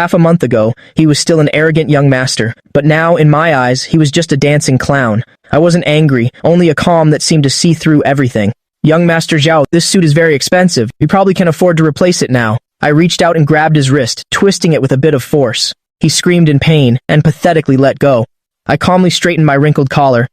Half a month ago, he was still an arrogant young master, but now, in my eyes, he was just a dancing clown. I wasn't angry, only a calm that seemed to see through everything. Young Master Xiao, this suit is very expensive. You probably can afford to replace it now. I reached out and grabbed his wrist, twisting it with a bit of force. He screamed in pain and pathetically let go. I calmly straightened my wrinkled collar.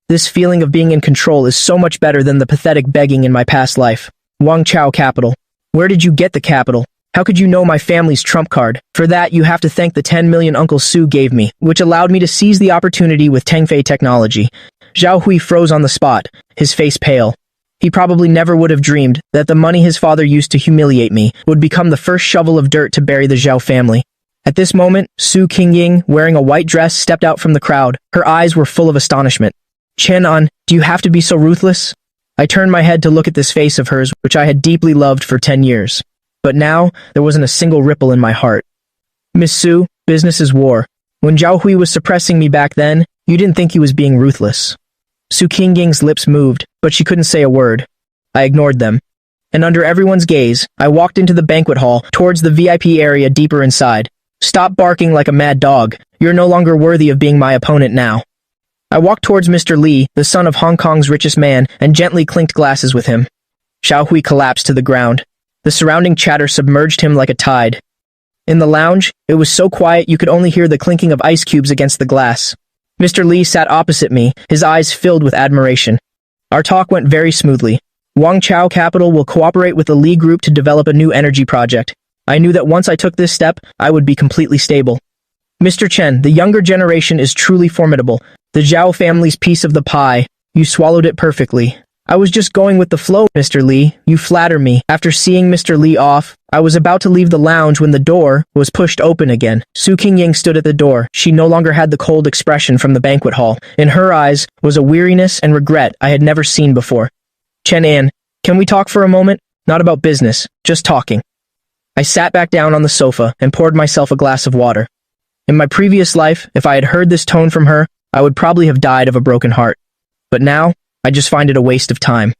This feeling of being in control is so much better than the pathetic begging in my past life. Wang Chao Capital. Where did you get the capital? How could you know my family's trump card? For that, you have to thank the 10 million Uncle Su gave me, which allowed me to seize the opportunity with Tengfei technology. Zhao Hui froze on the spot, his face pale. He probably never would have dreamed that the money his father used to humiliate me would become the first shovel of dirt to bury the Zhao family. At this moment, Su Qingying, wearing a white dress, stepped out from the crowd. Her eyes were full of astonishment. Chen An, do you have to be so ruthless? I turned my head to look at this face of hers, which I had deeply loved for 10 years. But now, there wasn't a single ripple in my heart. Miss Su, business is war. When Zhao Hui was suppressing me back then, you didn't think he was being ruthless. Su Qingying's lips moved, but she couldn't say a word. I ignored them. And under everyone's gaze, I walked into the banquet hall, towards the VIP area deeper inside. Stop barking like a mad dog. You're no longer worthy of being my opponent now. I walked towards Mr. Li, the son of Hong Kong's richest man, and gently clinked glasses with him. Xiao Hui collapsed to the ground. The surrounding chatter submerged him like a tide. In the lounge, it was so quiet you could only hear the clinking of ice cubes against the glass. Mr. Li sat opposite me, his eyes filled with admiration. Our talk went very smoothly. Wang Chao Capital will cooperate with the Li Group to develop a new energy project. I knew that once I took this step, I would be completely stable. Mr. Chen, the younger generation is truly formidable. The Zhao family's piece of the pie. You swallowed it perfectly. I was just going with the flow, Mr. Li. You flatter me. After seeing Mr. Li off, I was about to leave the lounge when the door was pushed open again. Su Qingying stood at the door. She no longer had the cold expression from the banquet hall. In her eyes was a weariness and regret I had never seen before. Chen An, can we talk for a moment? Not about business, just talking. I sat back down on the sofa and poured myself a glass of water. In my previous life, if I had heard this tone from her, I would probably have died of a broken heart. But now, I just find it a waste of time.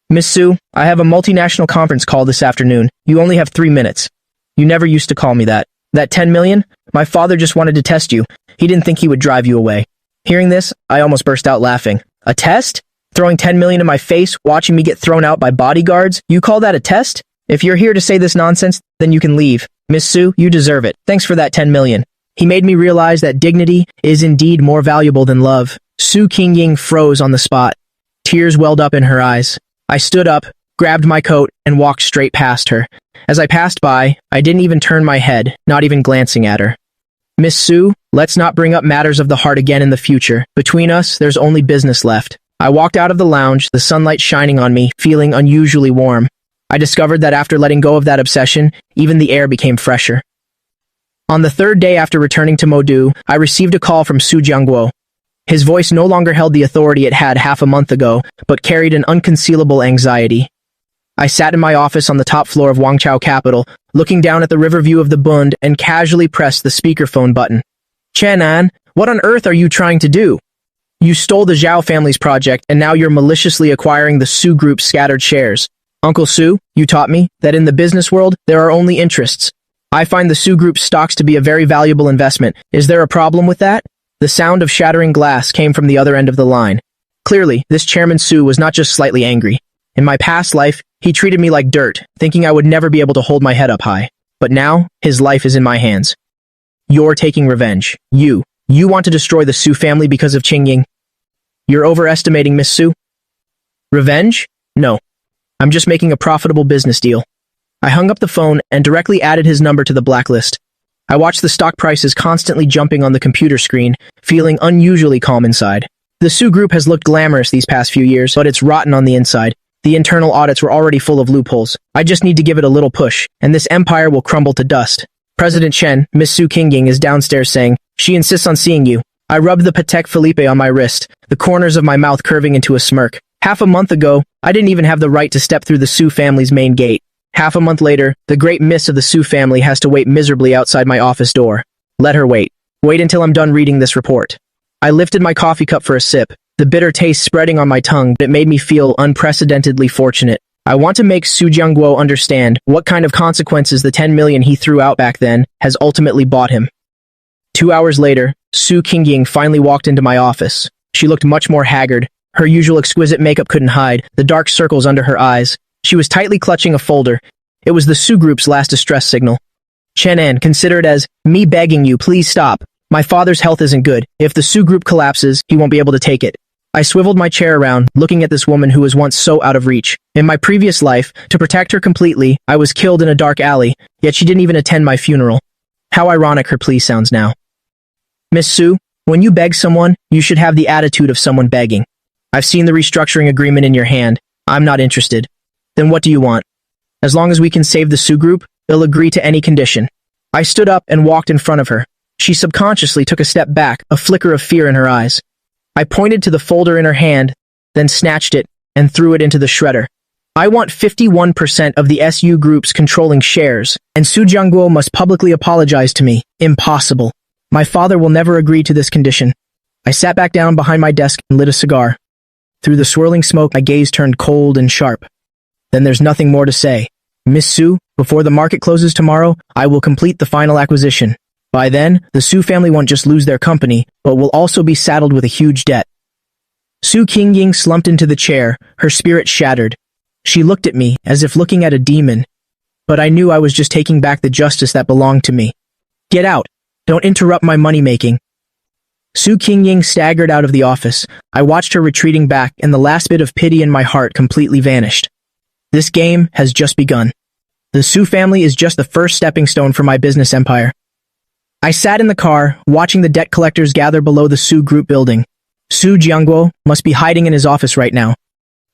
Miss Su, I have a multinational conference call this afternoon. You only have 3 minutes. You never used to call me that. That 10 million? My father just wanted to test you. He didn't think he would drive you away. Hearing this, I almost burst out laughing. A test? Throwing 10 million in my face, watching me get thrown out by bodyguards? You call that a test? If you're here to say this nonsense, then you can leave. Miss Su, you deserve it. Thanks for that 10 million. He made me realize that dignity is indeed more valuable than love. Su Qingying froze on the spot. Tears welled up in her eyes. I stood up, grabbed my coat, and walked straight past her. As I passed by, I didn't even turn my head, not even glancing at her. Miss Su, let's not bring up matters of the heart again in the future. Between us, there's only business left. I walked out of the lounge, the sunlight shining on me, feeling unusually warm. I discovered that after letting go of that obsession, even the air became fresher. On the 3rd day after returning to Modu, I received a call from Su Jiangguo. His voice no longer held the authority it had half a month ago, but carried an unconcealable anxiety. I sat in my office on the top floor of Wang Chao Capital, looking down at the river view of the Bund, and casually pressed the speakerphone button. Chen An, what on earth are you trying to do? You stole the Zhao family's project, and now you're maliciously acquiring the Su Group's scattered shares. Uncle Su, you taught me that in the business world, there are only interests. I find the Su Group's stocks to be a very valuable investment. Is there a problem with that? The sound of shattering glass came from the other end of the line. Clearly, this Chairman Su was not just slightly angry. In my past life, he treated me like dirt, thinking I would never be able to hold my head up high. But now, his life is in my hands. You're taking revenge. You want to destroy the Su family because of Qingying. You're overestimating Miss Su. Revenge? No. I'm just making a profitable business deal. I hung up the phone and directly added his number to the blacklist. I watched the stock prices constantly jumping on the computer screen, feeling unusually calm inside. The Su Group has looked glamorous these past few years, but it's rotten on the inside. The internal audits were already full of loopholes. I just need to give it a little push, and this empire will crumble to dust. President Chen, Miss Su Qingying, is downstairs saying, she insists on seeing you. I rubbed the Patek Philippe on my wrist, the corners of my mouth curving into a smirk. Half a month ago, I didn't even have the right to step through the Su family's main gate. Half a month later, the great miss of the Su family has to wait miserably outside my office door. Let her wait. Wait until I'm done reading this report. I lifted my coffee cup for a sip, the bitter taste spreading on my tongue, but it made me feel unprecedentedly fortunate. I want to make Su Jiangguo understand what kind of consequences the 10 million he threw out back then has ultimately bought him. 2 hours later, Su Qingying finally walked into my office. She looked much more haggard. Her usual exquisite makeup couldn't hide the dark circles under her eyes. She was tightly clutching a folder. It was the Su Group's last distress signal. Chen An, consider it as me begging you, please stop. My father's health isn't good. If the Su Group collapses, he won't be able to take it. I swiveled my chair around, looking at this woman who was once so out of reach. In my previous life, to protect her completely, I was killed in a dark alley, yet she didn't even attend my funeral. How ironic her plea sounds now. Miss Su, when you beg someone, you should have the attitude of someone begging. I've seen the restructuring agreement in your hand. I'm not interested. Then what do you want? As long as we can save the Su Group, they'll agree to any condition. I stood up and walked in front of her. She subconsciously took a step back, a flicker of fear in her eyes. I pointed to the folder in her hand, then snatched it and threw it into the shredder. I want 51% of the SU Group's controlling shares, and Su Jiangguo must publicly apologize to me. Impossible. My father will never agree to this condition. I sat back down behind my desk and lit a cigar. Through the swirling smoke, my gaze turned cold and sharp. Then there's nothing more to say. Miss Su, before the market closes tomorrow, I will complete the final acquisition. By then, the Su family won't just lose their company, but will also be saddled with a huge debt. Su Qingying slumped into the chair, her spirit shattered. She looked at me, as if looking at a demon. But I knew I was just taking back the justice that belonged to me. Get out! Don't interrupt my money-making. Su Qingying staggered out of the office. I watched her retreating back, and the last bit of pity in my heart completely vanished. This game has just begun. The Su family is just the first stepping stone for my business empire. I sat in the car, watching the debt collectors gather below the Su Group building. Su Jiangguo must be hiding in his office right now,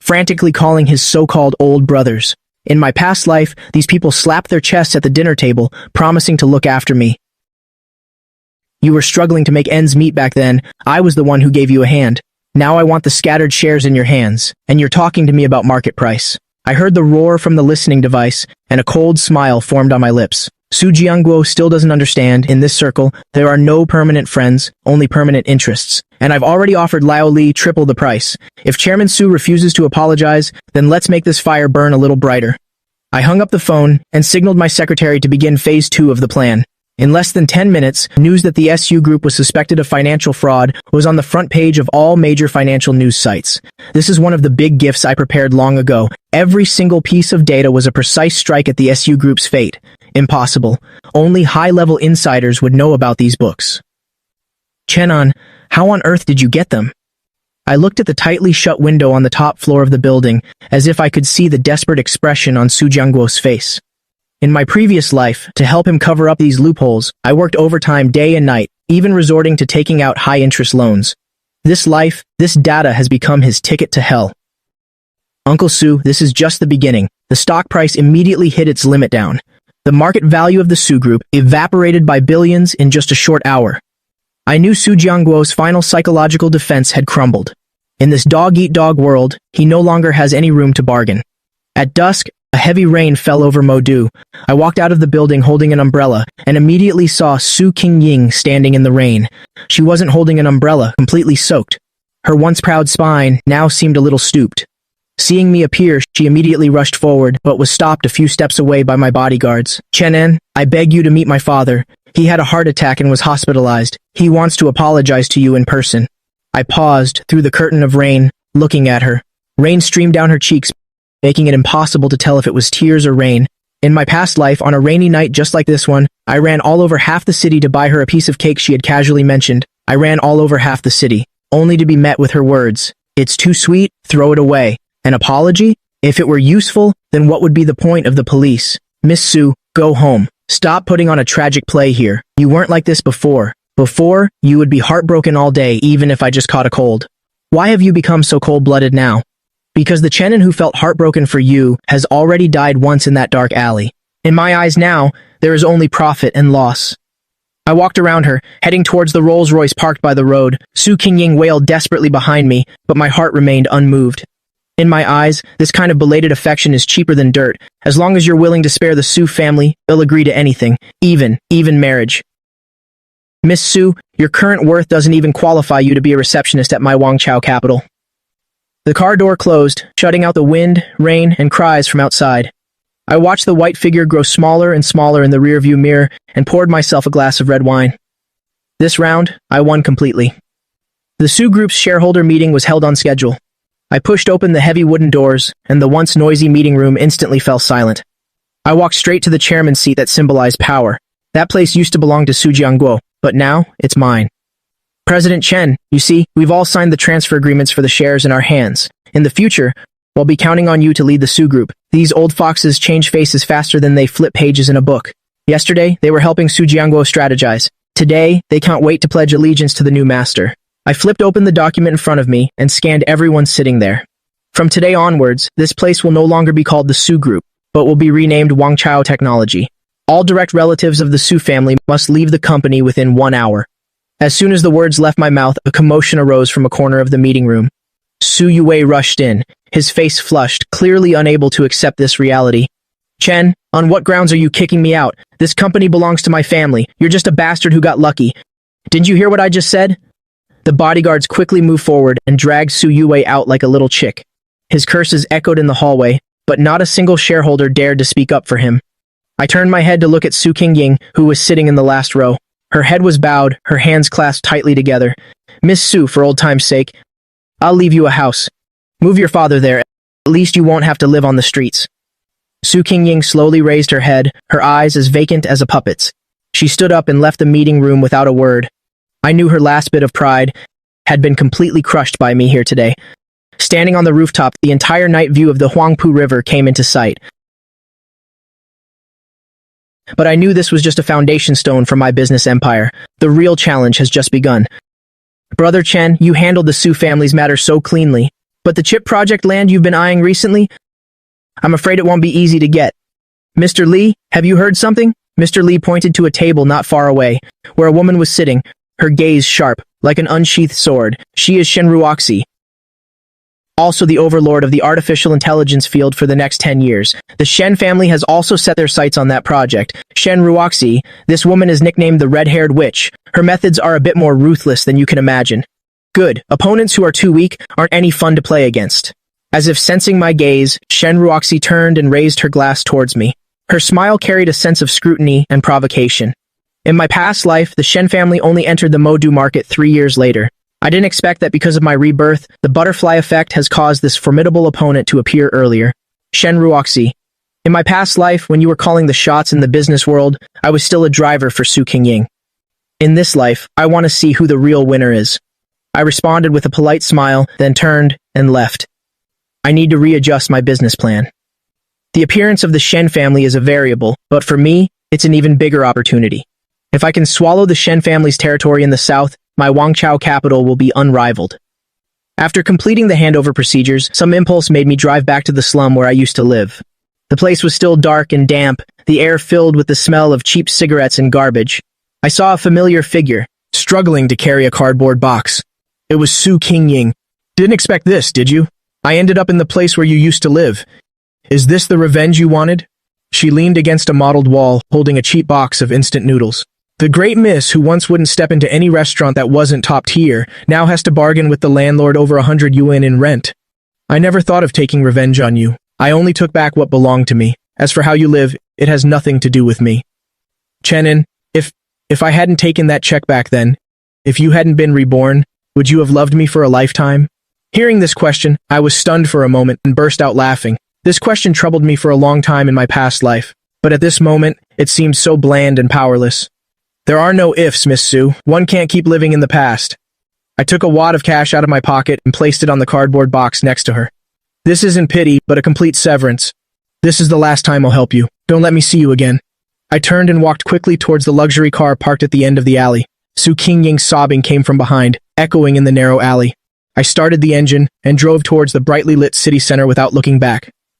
frantically calling his so-called old brothers. In my past life, these people slapped their chests at the dinner table, promising to look after me. You were struggling to make ends meet back then. I was the one who gave you a hand. Now I want the scattered shares in your hands, and you're talking to me about market price. I heard the roar from the listening device, and a cold smile formed on my lips. Su Jiangguo still doesn't understand. In this circle, there are no permanent friends, only permanent interests. And I've already offered Lao Li triple the price. If Chairman Su refuses to apologize, then let's make this fire burn a little brighter. I hung up the phone and signaled my secretary to begin phase 2 of the plan. In less than 10 minutes, news that the SU Group was suspected of financial fraud was on the front page of all major financial news sites. This is one of the big gifts I prepared long ago. Every single piece of data was a precise strike at the SU Group's fate. Impossible. Only high-level insiders would know about these books. Chenan, how on earth did you get them? I looked at the tightly shut window on the top floor of the building, as if I could see the desperate expression on Su Jiangguo's face. In my previous life, to help him cover up these loopholes, I worked overtime day and night, even resorting to taking out high-interest loans. This life, this data has become his ticket to hell. Uncle Su, this is just the beginning. The stock price immediately hit its limit down. The market value of the Su Group evaporated by billions in just a short hour. I knew Su Jiangguo's final psychological defense had crumbled. In this dog-eat-dog world, he no longer has any room to bargain. At dusk, a heavy rain fell over Modu. I walked out of the building holding an umbrella and immediately saw Su Qingying standing in the rain. She wasn't holding an umbrella, completely soaked. Her once proud spine now seemed a little stooped. Seeing me appear, she immediately rushed forward, but was stopped a few steps away by my bodyguards. Chenan, I beg you to meet my father. He had a heart attack and was hospitalized. He wants to apologize to you in person. I paused, through the curtain of rain, looking at her. Rain streamed down her cheeks, making it impossible to tell if it was tears or rain. In my past life, on a rainy night just like this one, I ran all over half the city to buy her a piece of cake she had casually mentioned. I ran all over half the city, only to be met with her words. It's too sweet, throw it away. An apology? If it were useful, then what would be the point of the police? Miss Su, go home. Stop putting on a tragic play here. You weren't like this before. Before, you would be heartbroken all day even if I just caught a cold. Why have you become so cold-blooded now? Because the Chenin who felt heartbroken for you has already died once in that dark alley. In my eyes now, there is only profit and loss. I walked around her, heading towards the Rolls-Royce parked by the road. Su Qingying wailed desperately behind me, but my heart remained unmoved. In my eyes, this kind of belated affection is cheaper than dirt. As long as you're willing to spare the Su family, they'll agree to anything, even marriage. Miss Su, your current worth doesn't even qualify you to be a receptionist at my Wangchao capital. The car door closed, shutting out the wind, rain, and cries from outside. I watched the white figure grow smaller and smaller in the rearview mirror and poured myself a glass of red wine. This round, I won completely. The Sioux Group's shareholder meeting was held on schedule. I pushed open the heavy wooden doors, and the once noisy meeting room instantly fell silent. I walked straight to the chairman's seat that symbolized power. That place used to belong to Su Jianguo, but now it's mine. President Chen, you see, we've all signed the transfer agreements for the shares in our hands. In the future, we'll be counting on you to lead the Sioux Group. These old foxes change faces faster than they flip pages in a book. Yesterday, they were helping Su Jianguo strategize. Today, they can't wait to pledge allegiance to the new master. I flipped open the document in front of me and scanned everyone sitting there. From today onwards, this place will no longer be called the Sioux Group, but will be renamed Wangchao Technology. All direct relatives of the Su family must leave the company within 1 hour. As soon as the words left my mouth, a commotion arose from a corner of the meeting room. Su Yue rushed in, his face flushed, clearly unable to accept this reality. Chen, on what grounds are you kicking me out? This company belongs to my family. You're just a bastard who got lucky. Didn't you hear what I just said? The bodyguards quickly moved forward and dragged Su Yue out like a little chick. His curses echoed in the hallway, but not a single shareholder dared to speak up for him. I turned my head to look at Su Qingying, who was sitting in the last row. Her head was bowed, her hands clasped tightly together. Miss Su, for old time's sake, I'll leave you a house. Move your father there. At least you won't have to live on the streets. Su Qingying slowly raised her head, her eyes as vacant as a puppet's. She stood up and left the meeting room without a word. I knew her last bit of pride had been completely crushed by me here today. Standing on the rooftop, the entire night view of the Huangpu River came into sight. But I knew this was just a foundation stone for my business empire. The real challenge has just begun. Brother Chen, you handled the Su family's matter so cleanly. But the chip project land you've been eyeing recently? I'm afraid it won't be easy to get. Mr. Li, have you heard something? Mr. Li pointed to a table not far away, where a woman was sitting, her gaze sharp, like an unsheathed sword. She is Shen Ruoxi, also the overlord of the artificial intelligence field for the next 10 years. The Shen family has also set their sights on that project. Shen Ruoxi, this woman is nicknamed the Red-Haired Witch. Her methods are a bit more ruthless than you can imagine. Good. Opponents who are too weak aren't any fun to play against. As if sensing my gaze, Shen Ruoxi turned and raised her glass towards me. Her smile carried a sense of scrutiny and provocation. In my past life, the Shen family only entered the Modu market 3 years later. I didn't expect that because of my rebirth, the butterfly effect has caused this formidable opponent to appear earlier. Shen Ruoxi. In my past life, when you were calling the shots in the business world, I was still a driver for Su Qingying. In this life, I want to see who the real winner is. I responded with a polite smile, then turned and left. I need to readjust my business plan. The appearance of the Shen family is a variable, but for me, it's an even bigger opportunity. If I can swallow the Shen family's territory in the south, my Wangchao capital will be unrivaled. After completing the handover procedures, some impulse made me drive back to the slum where I used to live. The place was still dark and damp, the air filled with the smell of cheap cigarettes and garbage. I saw a familiar figure, struggling to carry a cardboard box. It was Su Qingying. Didn't expect this, did you? I ended up in the place where you used to live. Is this the revenge you wanted? She leaned against a mottled wall, holding a cheap box of instant noodles. The great miss, who once wouldn't step into any restaurant that wasn't top tier, now has to bargain with the landlord over 100 yuan in rent. I never thought of taking revenge on you. I only took back what belonged to me. As for how you live, it has nothing to do with me. Chenin, if I hadn't taken that check back then, if you hadn't been reborn, would you have loved me for a lifetime? Hearing this question, I was stunned for a moment and burst out laughing. This question troubled me for a long time in my past life, but at this moment, it seemed so bland and powerless. There are no ifs, Miss Su. One can't keep living in the past. I took a wad of cash out of my pocket and placed it on the cardboard box next to her. This isn't pity, but a complete severance. This is the last time I'll help you. Don't let me see you again. I turned and walked quickly towards the luxury car parked at the end of the alley. Su Qingying's sobbing came from behind, echoing in the narrow alley. I started the engine and drove towards the brightly lit city center without looking back.